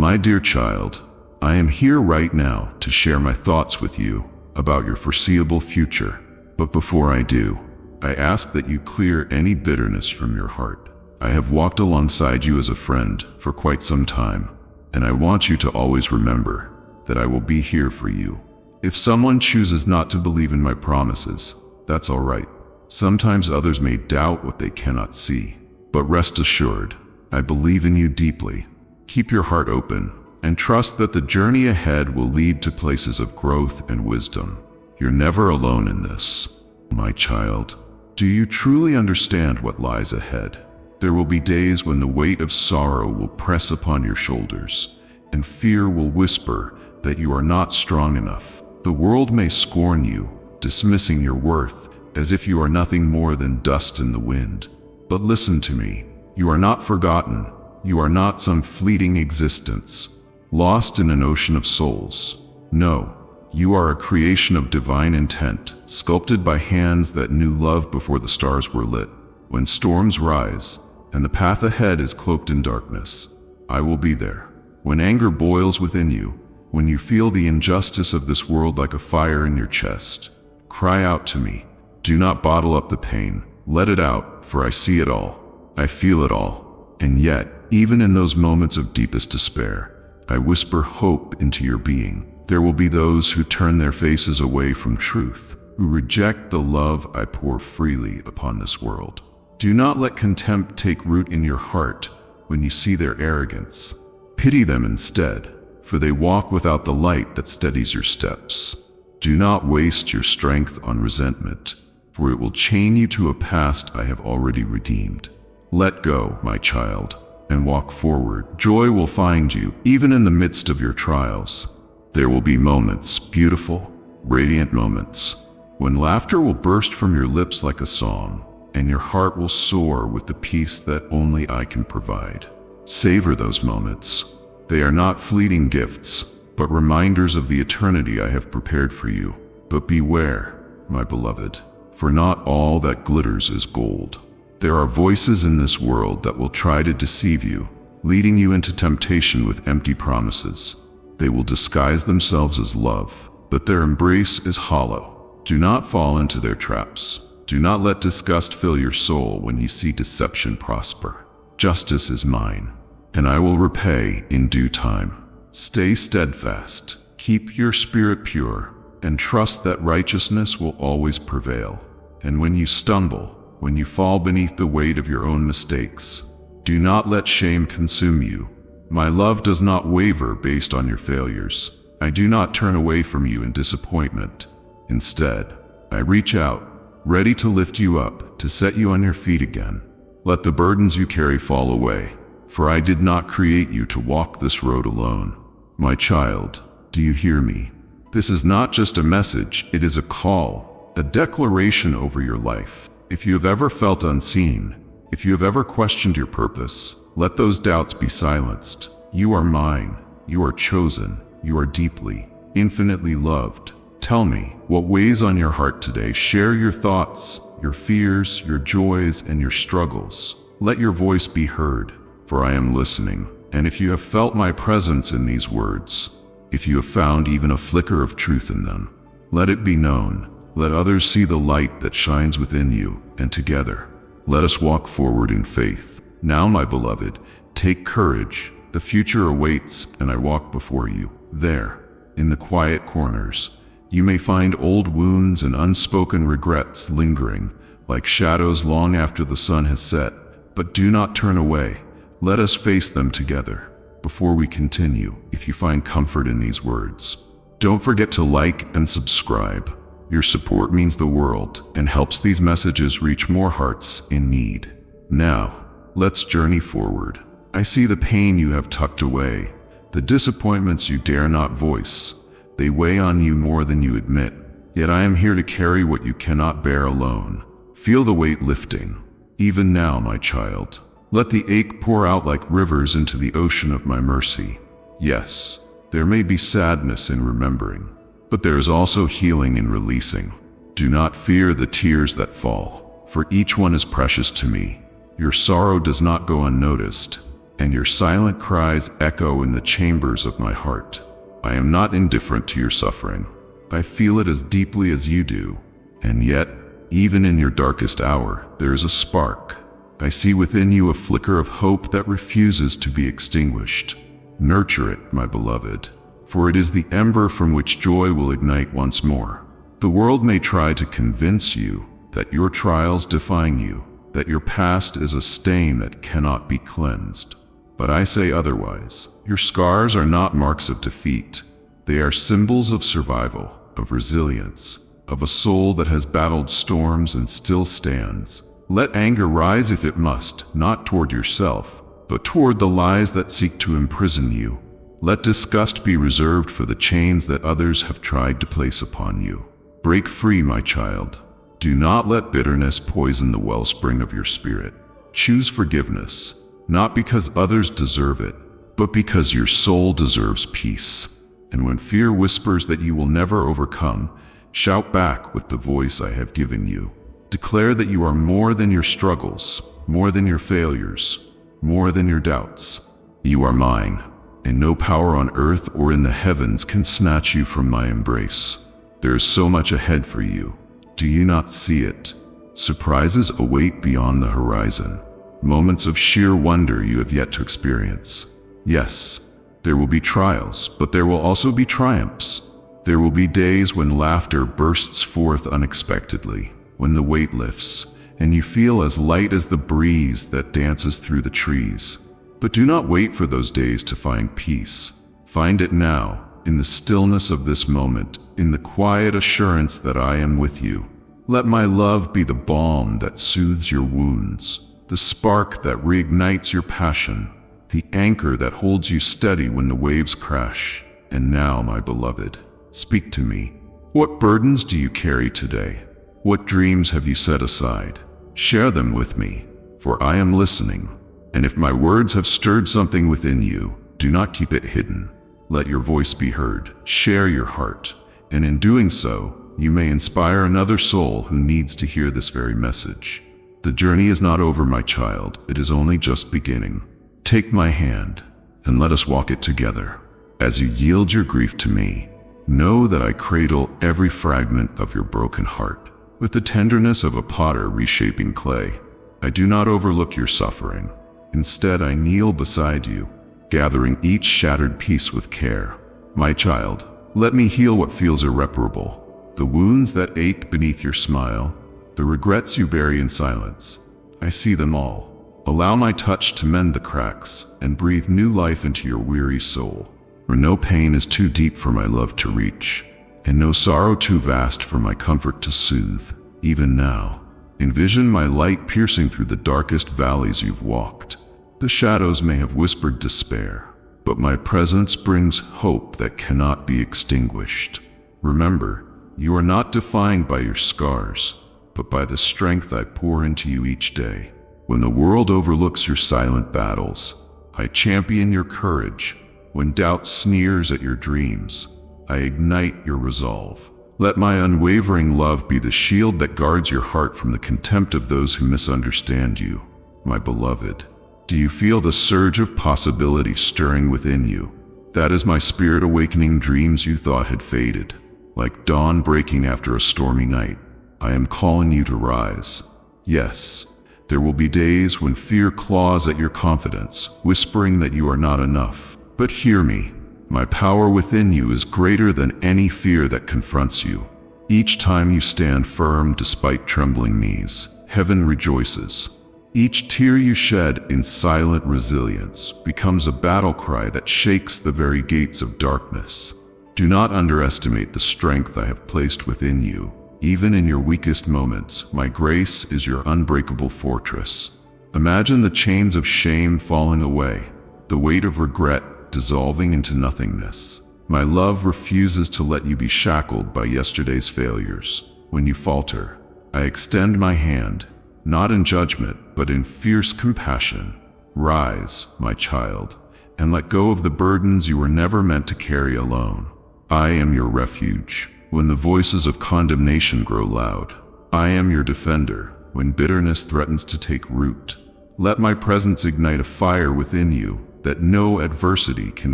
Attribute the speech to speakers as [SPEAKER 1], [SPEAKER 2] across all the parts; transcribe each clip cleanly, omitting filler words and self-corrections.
[SPEAKER 1] My dear child, I am here right now to share my thoughts with you about your foreseeable future. But before I do, I ask that you clear any bitterness from your heart. I have walked alongside you as a friend for quite some time, and I want you to always remember that I will be here for you. If someone chooses not to believe in my promises, that's all right. Sometimes others may doubt what they cannot see, but rest assured, I believe in you deeply. Keep your heart open and trust that the journey ahead will lead to places of growth and wisdom. You're never alone in this. My child, do you truly understand what lies ahead? There will be days when the weight of sorrow will press upon your shoulders, and fear will whisper that you are not strong enough. The world may scorn you, dismissing your worth as if you are nothing more than dust in the wind. But listen to me, you are not forgotten. You are not some fleeting existence, lost in an ocean of souls. No, you are a creation of divine intent, sculpted by hands that knew love before the stars were lit. When storms rise, and the path ahead is cloaked in darkness, I will be there. When anger boils within you, when you feel the injustice of this world like a fire in your chest, cry out to me. Do not bottle up the pain. Let it out, for I see it all. I feel it all. And yet, even in those moments of deepest despair, I whisper hope into your being. There will be those who turn their faces away from truth, who reject the love I pour freely upon this world. Do not let contempt take root in your heart when you see their arrogance. Pity them instead, for they walk without the light that steadies your steps. Do not waste your strength on resentment, for it will chain you to a past I have already redeemed. Let go, my child, and walk forward. Joy will find you, even in the midst of your trials. There will be moments, beautiful, radiant moments, when laughter will burst from your lips like a song, and your heart will soar with the peace that only I can provide. Savor those moments. They are not fleeting gifts, but reminders of the eternity I have prepared for you. But beware, my beloved, for not all that glitters is gold. There are voices in this world that will try to deceive you, leading you into temptation with empty promises. They will disguise themselves as love, but their embrace is hollow. Do not fall into their traps. Do not let disgust fill your soul when you see deception prosper. Justice is mine, and I will repay in due time. Stay steadfast, keep your spirit pure, and trust that righteousness will always prevail. And when you stumble, when you fall beneath the weight of your own mistakes, do not let shame consume you. My love does not waver based on your failures. I do not turn away from you in disappointment. Instead, I reach out, ready to lift you up, to set you on your feet again. Let the burdens you carry fall away, for I did not create you to walk this road alone. My child, do you hear me? This is not just a message, it is a call, a declaration over your life. If you have ever felt unseen, if you have ever questioned your purpose, let those doubts be silenced. You are mine, you are chosen, you are deeply, infinitely loved. Tell me, what weighs on your heart today? Share your thoughts, your fears, your joys, and your struggles. Let your voice be heard, for I am listening. And if you have felt my presence in these words, if you have found even a flicker of truth in them, let it be known. Let others see the light that shines within you, and together, let us walk forward in faith. Now, my beloved, take courage. The future awaits, and I walk before you. There, in the quiet corners, you may find old wounds and unspoken regrets lingering, like shadows long after the sun has set. But do not turn away. Let us face them together. Before we continue, if you find comfort in these words, don't forget to like and subscribe. Your support means the world and helps these messages reach more hearts in need. Now, let's journey forward. I see the pain you have tucked away, the disappointments you dare not voice. They weigh on you more than you admit, yet I am here to carry what you cannot bear alone. Feel the weight lifting. Even now, my child, let the ache pour out like rivers into the ocean of my mercy. Yes, there may be sadness in remembering, but there is also healing in releasing. Do not fear the tears that fall, for each one is precious to me. Your sorrow does not go unnoticed, and your silent cries echo in the chambers of my heart. I am not indifferent to your suffering. I feel it as deeply as you do. And yet, even in your darkest hour, there is a spark. I see within you a flicker of hope that refuses to be extinguished. Nurture it, my beloved, for it is the ember from which joy will ignite once more. The world may try to convince you that your trials define you, that your past is a stain that cannot be cleansed. But I say otherwise. Your scars are not marks of defeat. They are symbols of survival, of resilience, of a soul that has battled storms and still stands. Let anger rise if it must, not toward yourself, but toward the lies that seek to imprison you. Let disgust be reserved for the chains that others have tried to place upon you. Break free, my child. Do not let bitterness poison the wellspring of your spirit. Choose forgiveness, not because others deserve it, but because your soul deserves peace. And when fear whispers that you will never overcome, shout back with the voice I have given you. Declare that you are more than your struggles, more than your failures, more than your doubts. You are mine, and no power on earth or in the heavens can snatch you from my embrace. There is so much ahead for you. Do you not see it? Surprises await beyond the horizon. Moments of sheer wonder you have yet to experience. Yes, there will be trials, but there will also be triumphs. There will be days when laughter bursts forth unexpectedly, when the weight lifts, and you feel as light as the breeze that dances through the trees. But do not wait for those days to find peace. Find it now, in the stillness of this moment, in the quiet assurance that I am with you. Let my love be the balm that soothes your wounds, the spark that reignites your passion, the anchor that holds you steady when the waves crash. And now, my beloved, speak to me. What burdens do you carry today? What dreams have you set aside? Share them with me, for I am listening. And if my words have stirred something within you, do not keep it hidden. Let your voice be heard. Share your heart. And in doing so, you may inspire another soul who needs to hear this very message. The journey is not over, my child. It is only just beginning. Take my hand, and let us walk it together. As you yield your grief to me, know that I cradle every fragment of your broken heart. With the tenderness of a potter reshaping clay, I do not overlook your suffering. Instead, I kneel beside you, gathering each shattered piece with care. My child, let me heal what feels irreparable. The wounds that ache beneath your smile, the regrets you bury in silence. I see them all. Allow my touch to mend the cracks and breathe new life into your weary soul. For no pain is too deep for my love to reach, and no sorrow too vast for my comfort to soothe. Even now, envision my light piercing through the darkest valleys you've walked. The shadows may have whispered despair, but my presence brings hope that cannot be extinguished. Remember, you are not defined by your scars, but by the strength I pour into you each day. When the world overlooks your silent battles, I champion your courage. When doubt sneers at your dreams, I ignite your resolve. Let my unwavering love be the shield that guards your heart from the contempt of those who misunderstand you. My beloved, do you feel the surge of possibility stirring within you? That is my spirit awakening dreams you thought had faded. Like dawn breaking after a stormy night, I am calling you to rise. Yes, there will be days when fear claws at your confidence, whispering that you are not enough. But hear me, my power within you is greater than any fear that confronts you. Each time you stand firm despite trembling knees, heaven rejoices. Each tear you shed in silent resilience becomes a battle cry that shakes the very gates of darkness. Do not underestimate the strength I have placed within you. Even in your weakest moments, my grace is your unbreakable fortress. Imagine the chains of shame falling away, the weight of regret dissolving into nothingness. My love refuses to let you be shackled by yesterday's failures. When you falter, I extend my hand, not in judgment, but in fierce compassion. Rise, my child, and let go of the burdens you were never meant to carry alone. I am your refuge when the voices of condemnation grow loud. I am your defender when bitterness threatens to take root. Let my presence ignite a fire within you that no adversity can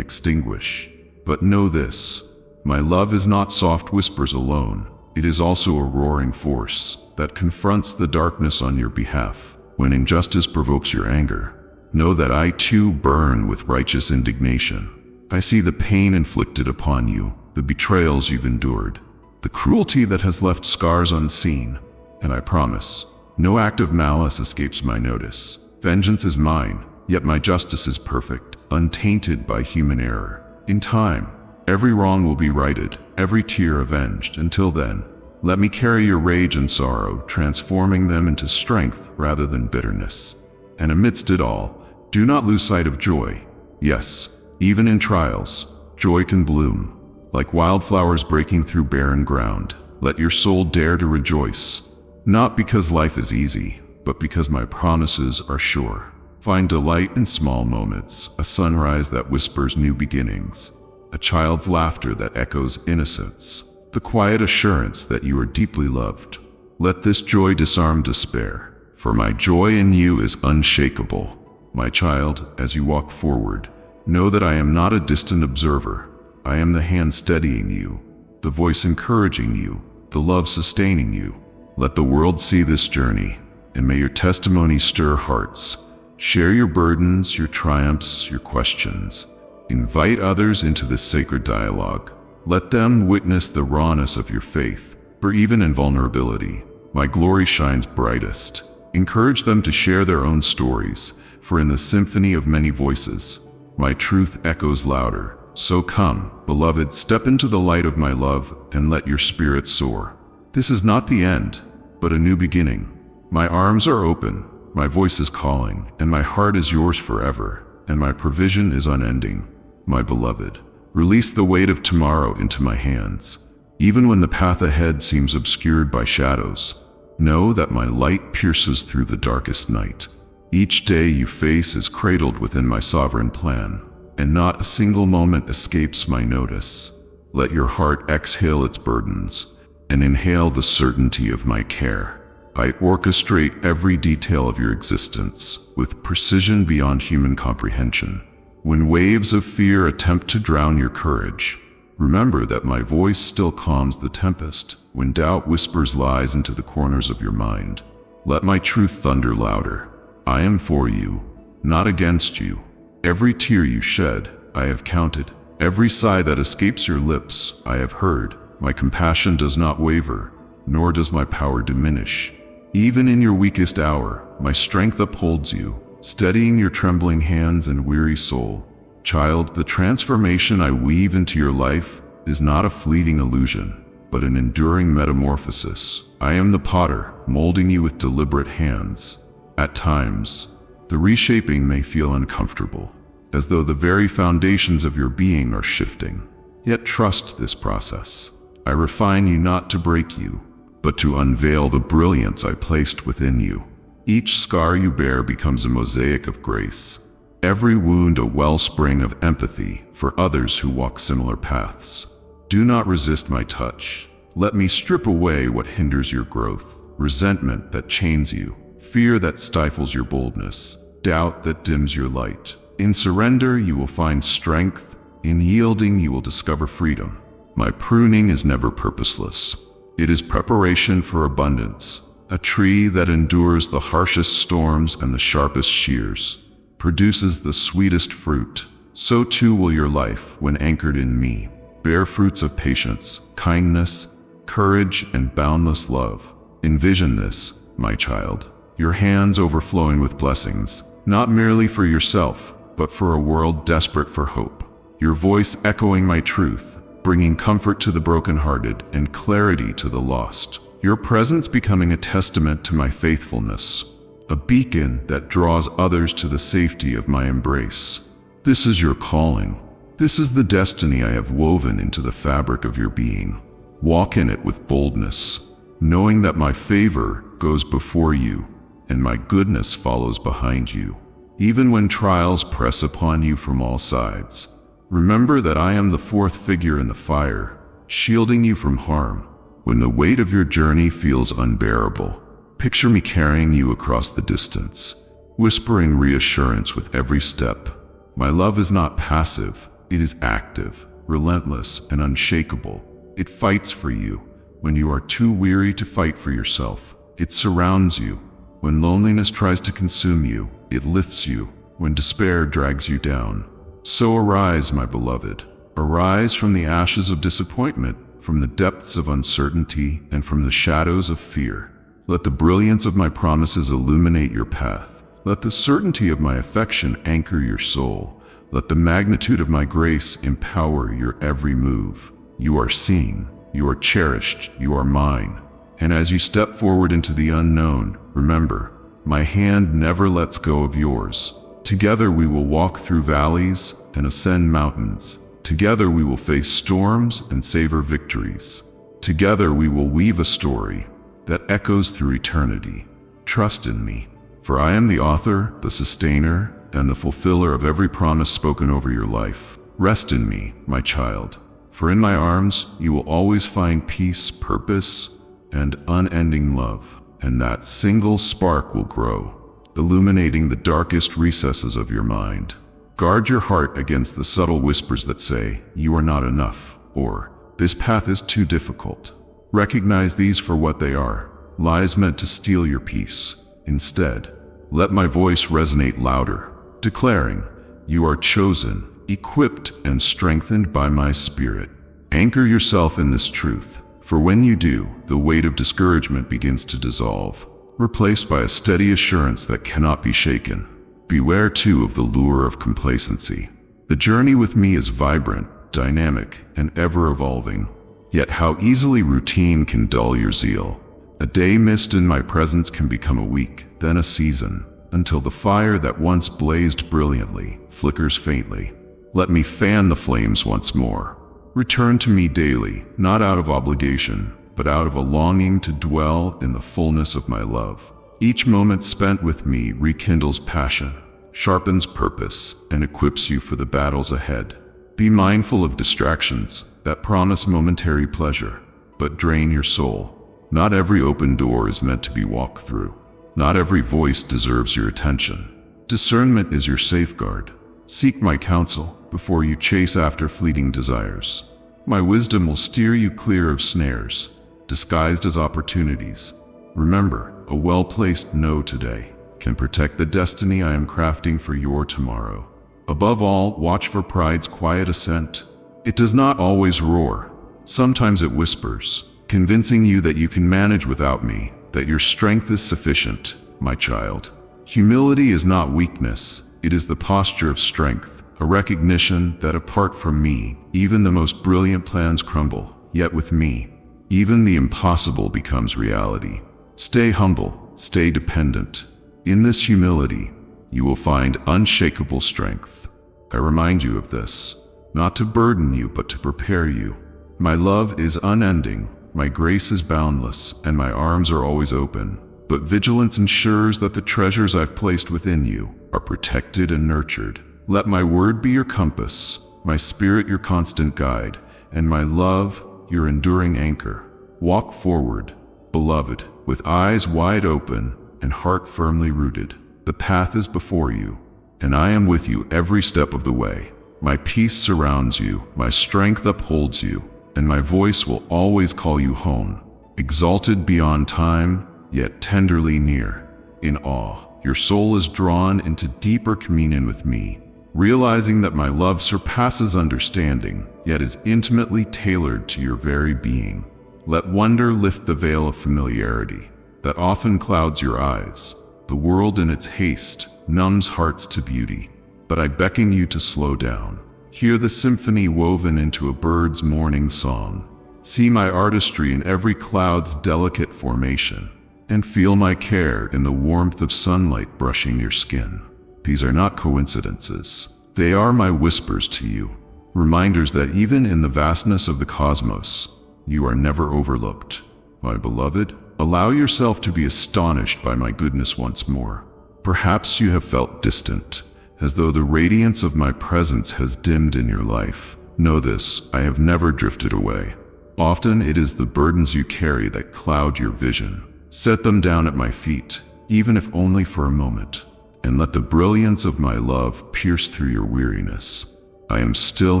[SPEAKER 1] extinguish. But know this, my love is not soft whispers alone. It is also a roaring force that confronts the darkness on your behalf. When injustice provokes your anger, know that I too burn with righteous indignation. I see the pain inflicted upon you, the betrayals you've endured, the cruelty that has left scars unseen, and I promise, no act of malice escapes my notice. Vengeance is mine, yet my justice is perfect, untainted by human error. In time, every wrong will be righted, every tear avenged. Until then, let me carry your rage and sorrow, transforming them into strength rather than bitterness. And amidst it all, do not lose sight of joy. Yes, even in trials, joy can bloom. Like wildflowers breaking through barren ground, let your soul dare to rejoice. Not because life is easy, but because my promises are sure. Find delight in small moments, a sunrise that whispers new beginnings, a child's laughter that echoes innocence, the quiet assurance that you are deeply loved. Let this joy disarm despair, for my joy in you is unshakable. My child, as you walk forward, know that I am not a distant observer. I am the hand steadying you, the voice encouraging you, the love sustaining you. Let the world see this journey, and may your testimony stir hearts. Share your burdens, your triumphs, your questions. Invite others into this sacred dialogue. Let them witness the rawness of your faith, for even in vulnerability, my glory shines brightest. Encourage them to share their own stories, for in the symphony of many voices, my truth echoes louder. So come, beloved, step into the light of my love and let your spirit soar. This is not the end, but a new beginning. My arms are open, my voice is calling, and my heart is yours forever, and my provision is unending. My beloved, release the weight of tomorrow into my hands. Even when the path ahead seems obscured by shadows, know that my light pierces through the darkest night. Each day you face is cradled within my sovereign plan, and not a single moment escapes my notice. Let your heart exhale its burdens, and inhale the certainty of my care. I orchestrate every detail of your existence with precision beyond human comprehension. When waves of fear attempt to drown your courage, remember that my voice still calms the tempest. When doubt whispers lies into the corners of your mind, let my truth thunder louder. I am for you, not against you. Every tear you shed, I have counted. Every sigh that escapes your lips, I have heard. My compassion does not waver, nor does my power diminish. Even in your weakest hour, my strength upholds you, steadying your trembling hands and weary soul. Child, the transformation I weave into your life is not a fleeting illusion, but an enduring metamorphosis. I am the potter, molding you with deliberate hands. At times, the reshaping may feel uncomfortable, as though the very foundations of your being are shifting. Yet trust this process. I refine you not to break you, but to unveil the brilliance I placed within you. Each scar you bear becomes a mosaic of grace, every wound a wellspring of empathy for others who walk similar paths. Do not resist my touch. Let me strip away what hinders your growth, resentment that chains you, fear that stifles your boldness, doubt that dims your light. In surrender, you will find strength. In yielding, you will discover freedom. My pruning is never purposeless. It is preparation for abundance. A tree that endures the harshest storms and the sharpest shears produces the sweetest fruit. So too will your life, when anchored in me, bear fruits of patience, kindness, courage, and boundless love. Envision this, my child, your hands overflowing with blessings, not merely for yourself, but for a world desperate for hope. Your voice echoing my truth, bringing comfort to the brokenhearted and clarity to the lost. Your presence becoming a testament to my faithfulness, a beacon that draws others to the safety of my embrace. This is your calling. This is the destiny I have woven into the fabric of your being. Walk in it with boldness, knowing that my favor goes before you and my goodness follows behind you. Even when trials press upon you from all sides, remember that I am the fourth figure in the fire, shielding you from harm. When the weight of your journey feels unbearable, picture me carrying you across the distance, whispering reassurance with every step. My love is not passive, it is active, relentless, and unshakable. It fights for you when you are too weary to fight for yourself. It surrounds you when loneliness tries to consume you. It lifts you when despair drags you down. So arise, my beloved. Arise from the ashes of disappointment, from the depths of uncertainty, and from the shadows of fear. Let the brilliance of my promises illuminate your path. Let the certainty of my affection anchor your soul. Let the magnitude of my grace empower your every move. You are seen, you are cherished, you are mine. And as you step forward into the unknown, remember, my hand never lets go of yours. Together we will walk through valleys and ascend mountains. Together we will face storms and savor victories. Together we will weave a story that echoes through eternity. Trust in me, for I am the author, the sustainer, and the fulfiller of every promise spoken over your life. Rest in me, my child, for in my arms you will always find peace, purpose, and unending love. And that single spark will grow, illuminating the darkest recesses of your mind. Guard your heart against the subtle whispers that say, "You are not enough," or "This path is too difficult." Recognize these for what they are, lies meant to steal your peace. Instead, let my voice resonate louder, declaring, "You are chosen, equipped, and strengthened by my Spirit." Anchor yourself in this truth, for when you do, the weight of discouragement begins to dissolve, replaced by a steady assurance that cannot be shaken. Beware too of the lure of complacency. The journey with me is vibrant, dynamic, and ever-evolving. Yet how easily routine can dull your zeal. A day missed in my presence can become a week, then a season, until the fire that once blazed brilliantly flickers faintly. Let me fan the flames once more. Return to me daily, not out of obligation, but out of a longing to dwell in the fullness of my love. Each moment spent with me rekindles passion, sharpens purpose, and equips you for the battles ahead. Be mindful of distractions that promise momentary pleasure, but drain your soul. Not every open door is meant to be walked through. Not every voice deserves your attention. Discernment is your safeguard. Seek my counsel before you chase after fleeting desires. My wisdom will steer you clear of snares, disguised as opportunities. Remember, a well-placed no today can protect the destiny I am crafting for your tomorrow. Above all, watch for pride's quiet ascent. It does not always roar. Sometimes it whispers, convincing you that you can manage without me, that your strength is sufficient, my child. Humility is not weakness, it is the posture of strength, a recognition that apart from me, even the most brilliant plans crumble, yet with me, even the impossible becomes reality. Stay humble, stay dependent. In this humility, you will find unshakable strength. I remind you of this, not to burden you, but to prepare you. My love is unending, my grace is boundless, and my arms are always open. But vigilance ensures that the treasures I've placed within you are protected and nurtured. Let my word be your compass, my spirit your constant guide, and my love your enduring anchor. Walk forward, beloved, with eyes wide open and heart firmly rooted. The path is before you, and I am with you every step of the way. My peace surrounds you, my strength upholds you, and my voice will always call you home, exalted beyond time, yet tenderly near. In awe, your soul is drawn into deeper communion with me, realizing that my love surpasses understanding, yet is intimately tailored to your very being. Let wonder lift the veil of familiarity that often clouds your eyes. The world in its haste numbs hearts to beauty, but I beckon you to slow down. Hear the symphony woven into a bird's morning song. See my artistry in every cloud's delicate formation, and feel my care in the warmth of sunlight brushing your skin. These are not coincidences. They are my whispers to you, reminders that even in the vastness of the cosmos, you are never overlooked. My beloved, allow yourself to be astonished by my goodness once more. Perhaps you have felt distant, as though the radiance of my presence has dimmed in your life. Know this, I have never drifted away. Often it is the burdens you carry that cloud your vision. Set them down at my feet, even if only for a moment, and let the brilliance of my love pierce through your weariness. I am still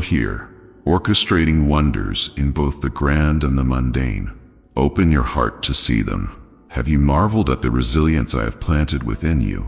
[SPEAKER 1] here, orchestrating wonders in both the grand and the mundane. Open your heart to see them. Have you marveled at the resilience I have planted within you?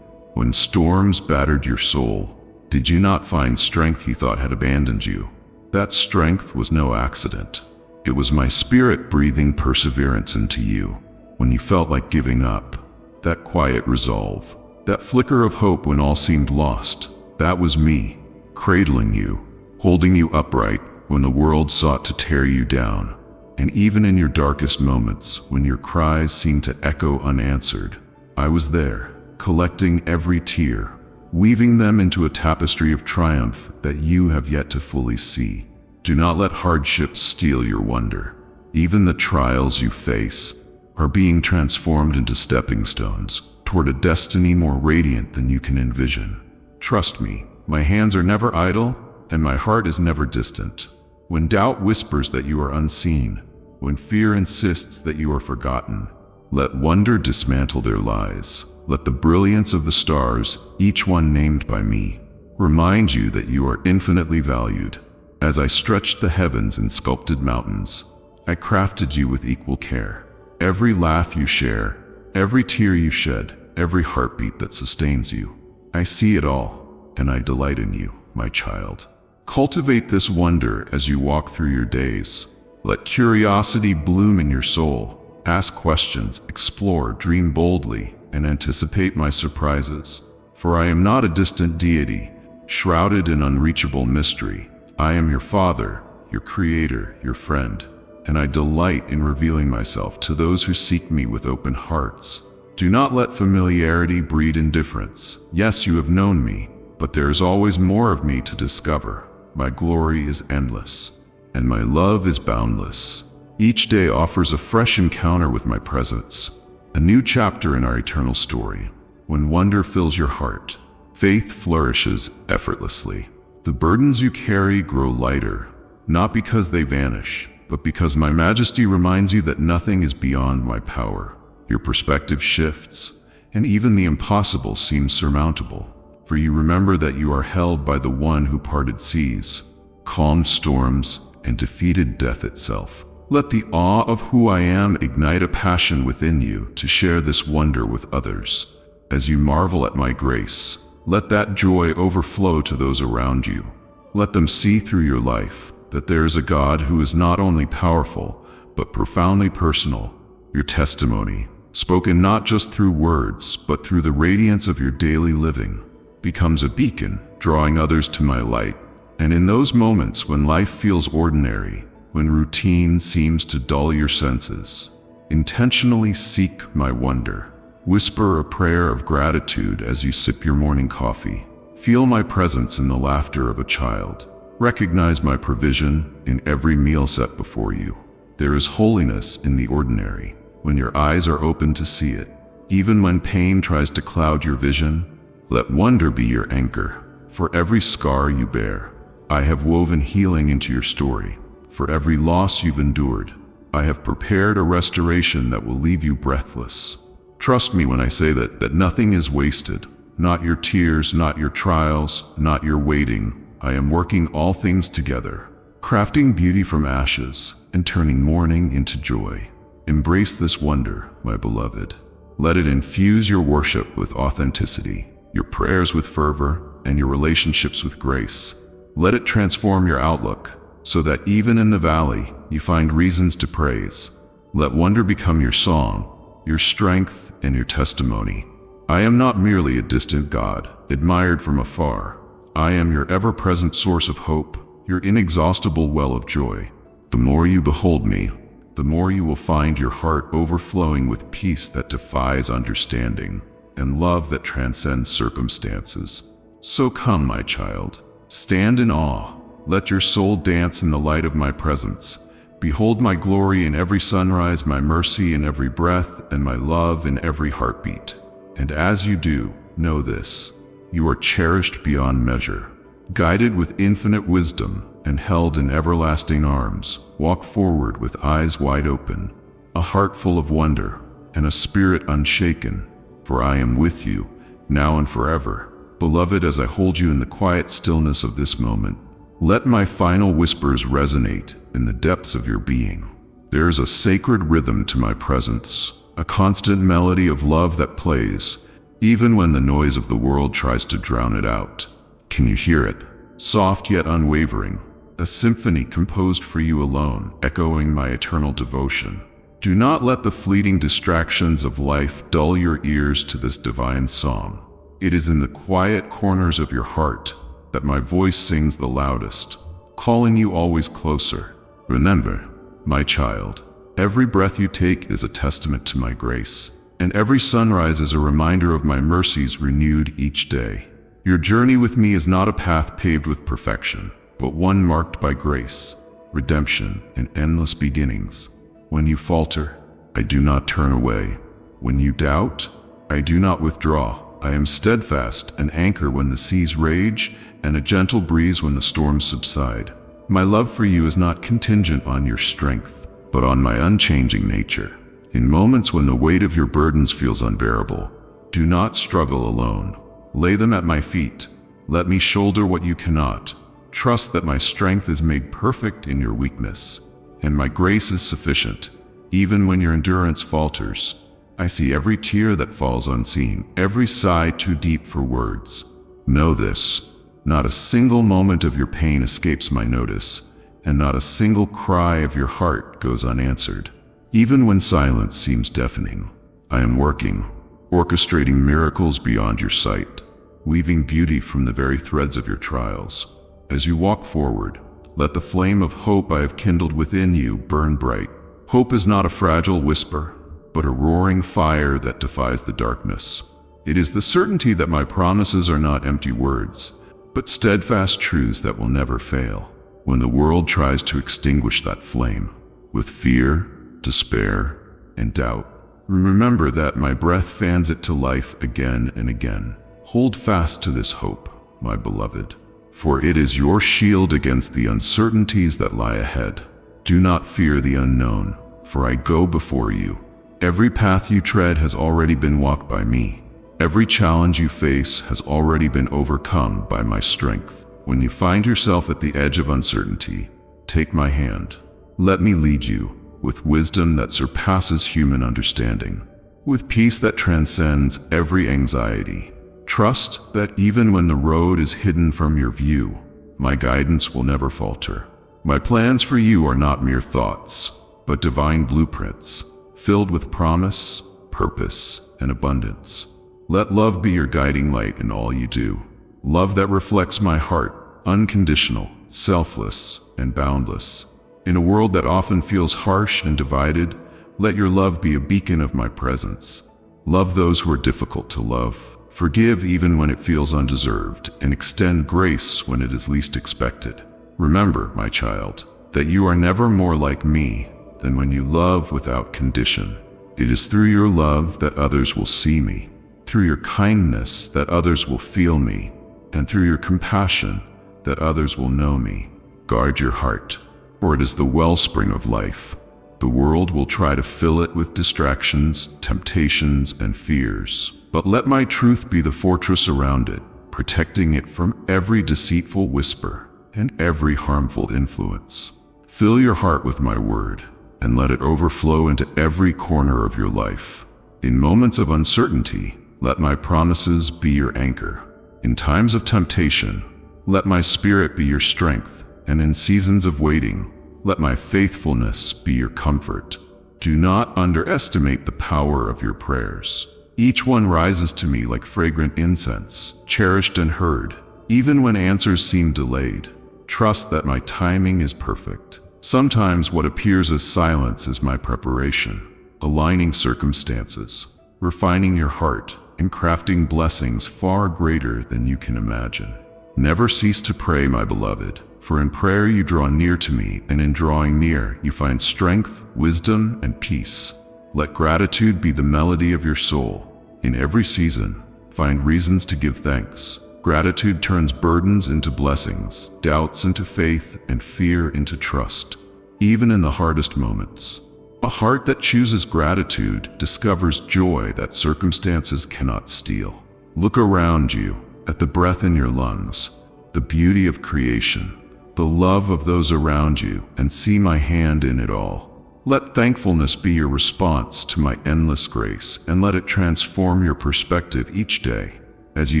[SPEAKER 1] When storms battered your soul, did you not find strength you thought had abandoned you? That strength was no accident. It was my spirit breathing perseverance into you. When you felt like giving up, that quiet resolve, that flicker of hope when all seemed lost, that was me, cradling you, holding you upright when the world sought to tear you down. And even in your darkest moments, when your cries seemed to echo unanswered, I was there, collecting every tear, weaving them into a tapestry of triumph that you have yet to fully see. Do not let hardships steal your wonder. Even the trials you face are being transformed into stepping stones toward a destiny more radiant than you can envision. Trust me, my hands are never idle, and my heart is never distant. When doubt whispers that you are unseen, when fear insists that you are forgotten, let wonder dismantle their lies. Let the brilliance of the stars, each one named by me, remind you that you are infinitely valued. As I stretched the heavens and sculpted mountains, I crafted you with equal care. Every laugh you share, every tear you shed, every heartbeat that sustains you, I see it all, and I delight in you, my child. Cultivate this wonder as you walk through your days. Let curiosity bloom in your soul. Ask questions, explore, dream boldly, and anticipate my surprises. For I am not a distant deity, shrouded in unreachable mystery. I am your Father, your Creator, your friend, and I delight in revealing myself to those who seek me with open hearts. Do not let familiarity breed indifference. Yes, you have known me, but there is always more of me to discover. My glory is endless, and my love is boundless. Each day offers a fresh encounter with my presence, a new chapter in our eternal story. When wonder fills your heart, faith flourishes effortlessly. The burdens you carry grow lighter, not because they vanish, but because my majesty reminds you that nothing is beyond my power. Your perspective shifts, and even the impossible seems surmountable, for you remember that you are held by the one who parted seas, calmed storms, and defeated death itself. Let the awe of who I am ignite a passion within you to share this wonder with others. As you marvel at my grace, let that joy overflow to those around you. Let them see through your life that there is a God who is not only powerful, but profoundly personal. Your testimony, spoken not just through words, but through the radiance of your daily living, becomes a beacon, drawing others to my light. And in those moments when life feels ordinary, when routine seems to dull your senses, intentionally seek my wonder. Whisper a prayer of gratitude as you sip your morning coffee. Feel my presence in the laughter of a child. Recognize my provision in every meal set before you. There is holiness in the ordinary, when your eyes are open to see it. Even when pain tries to cloud your vision, let wonder be your anchor. For every scar you bear, I have woven healing into your story. For every loss you've endured, I have prepared a restoration that will leave you breathless. Trust me when I say that nothing is wasted. Not your tears, not your trials, not your waiting. I am working all things together, crafting beauty from ashes and turning mourning into joy. Embrace this wonder, my beloved. Let it infuse your worship with authenticity, your prayers with fervor, and your relationships with grace. Let it transform your outlook, so that even in the valley, you find reasons to praise. Let wonder become your song, your strength, and your testimony. I am not merely a distant God, admired from afar. I am your ever-present source of hope, your inexhaustible well of joy. The more you behold me, the more you will find your heart overflowing with peace that defies understanding, and love that transcends circumstances. So come, my child, stand in awe. Let your soul dance in the light of my presence. Behold my glory in every sunrise, my mercy in every breath, and my love in every heartbeat. And as you do, know this: you are cherished beyond measure, guided with infinite wisdom, and held in everlasting arms. Walk forward with eyes wide open, a heart full of wonder, and a spirit unshaken. For I am with you, now and forever. Beloved, as I hold you in the quiet stillness of this moment, let my final whispers resonate in the depths of your being. There is a sacred rhythm to my presence, a constant melody of love that plays, even when the noise of the world tries to drown it out. Can you hear it? Soft yet unwavering, a symphony composed for you alone, echoing my eternal devotion. Do not let the fleeting distractions of life dull your ears to this divine song. It is in the quiet corners of your heart that my voice sings the loudest, calling you always closer. Remember, my child, every breath you take is a testament to my grace, and every sunrise is a reminder of my mercies renewed each day. Your journey with me is not a path paved with perfection, but one marked by grace, redemption, and endless beginnings. When you falter, I do not turn away. When you doubt, I do not withdraw. I am steadfast, an anchor when the seas rage, and a gentle breeze when the storms subside. My love for you is not contingent on your strength, but on my unchanging nature. In moments when the weight of your burdens feels unbearable, do not struggle alone. Lay them at my feet. Let me shoulder what you cannot. Trust that my strength is made perfect in your weakness, and my grace is sufficient, even when your endurance falters. I see every tear that falls unseen, every sigh too deep for words. Know this, not a single moment of your pain escapes my notice, and not a single cry of your heart goes unanswered. Even when silence seems deafening, I am working, orchestrating miracles beyond your sight, weaving beauty from the very threads of your trials. As you walk forward, let the flame of hope I have kindled within you burn bright. Hope is not a fragile whisper, but a roaring fire that defies the darkness. It is the certainty that my promises are not empty words, but steadfast truths that will never fail. When the world tries to extinguish that flame, with fear, despair, and doubt, remember that my breath fans it to life again and again. Hold fast to this hope, my beloved, for it is your shield against the uncertainties that lie ahead. Do not fear the unknown, for I go before you. Every path you tread has already been walked by me. Every challenge you face has already been overcome by my strength. When you find yourself at the edge of uncertainty, take my hand. Let me lead you with wisdom that surpasses human understanding, with peace that transcends every anxiety. Trust that even when the road is hidden from your view, my guidance will never falter. My plans for you are not mere thoughts, but divine blueprints, filled with promise, purpose, and abundance. Let love be your guiding light in all you do. Love that reflects my heart, unconditional, selfless, and boundless. In a world that often feels harsh and divided, let your love be a beacon of my presence. Love those who are difficult to love. Forgive even when it feels undeserved, and extend grace when it is least expected. Remember, my child, that you are never more like me than when you love without condition. It is through your love that others will see me, through your kindness that others will feel me, and through your compassion that others will know me. Guard your heart, for it is the wellspring of life. The world will try to fill it with distractions, temptations, and fears. But let my truth be the fortress around it, protecting it from every deceitful whisper and every harmful influence. Fill your heart with my word, and let it overflow into every corner of your life. In moments of uncertainty, let my promises be your anchor. In times of temptation, let my spirit be your strength, and in seasons of waiting, let my faithfulness be your comfort. Do not underestimate the power of your prayers. Each one rises to me like fragrant incense, cherished and heard, even when answers seem delayed. Trust that my timing is perfect. Sometimes what appears as silence is my preparation, aligning circumstances, refining your heart, and crafting blessings far greater than you can imagine. Never cease to pray, my beloved, for in prayer you draw near to me, and in drawing near you find strength, wisdom, and peace. Let gratitude be the melody of your soul. In every season, find reasons to give thanks. Gratitude turns burdens into blessings, doubts into faith, and fear into trust, even in the hardest moments. A heart that chooses gratitude discovers joy that circumstances cannot steal. Look around you at the breath in your lungs, the beauty of creation, the love of those around you, and see my hand in it all. Let thankfulness be your response to my endless grace, and let it transform your perspective each day. As you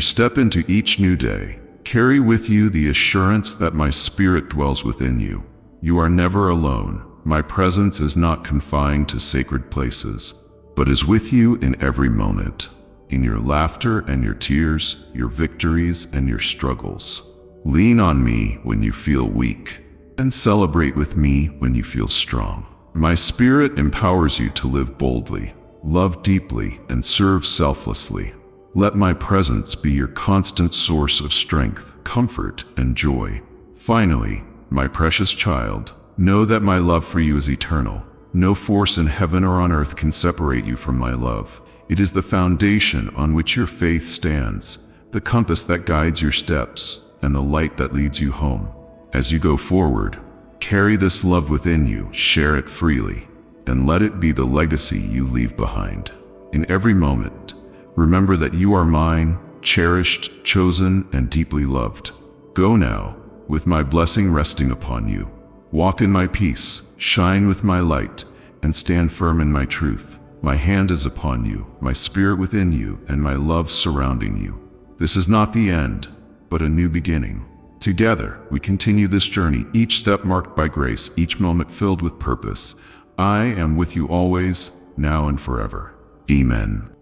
[SPEAKER 1] step into each new day, carry with you the assurance that my spirit dwells within you. You are never alone. My presence is not confined to sacred places, but is with you in every moment, in your laughter and your tears, your victories and your struggles. Lean on me when you feel weak, and celebrate with me when you feel strong. My spirit empowers you to live boldly, love deeply, and serve selflessly. Let my presence be your constant source of strength, comfort, and joy. Finally, my precious child, know that my love for you is eternal. No force in heaven or on earth can separate you from my love. It is the foundation on which your faith stands, the compass that guides your steps, and the light that leads you home. As you go forward, carry this love within you, share it freely, and let it be the legacy you leave behind. In every moment, remember that you are mine, cherished, chosen, and deeply loved. Go now, with my blessing resting upon you. Walk in my peace, shine with my light, and stand firm in my truth. My hand is upon you, my spirit within you, and my love surrounding you. This is not the end, but a new beginning. Together, we continue this journey, each step marked by grace, each moment filled with purpose. I am with you always, now and forever. Amen.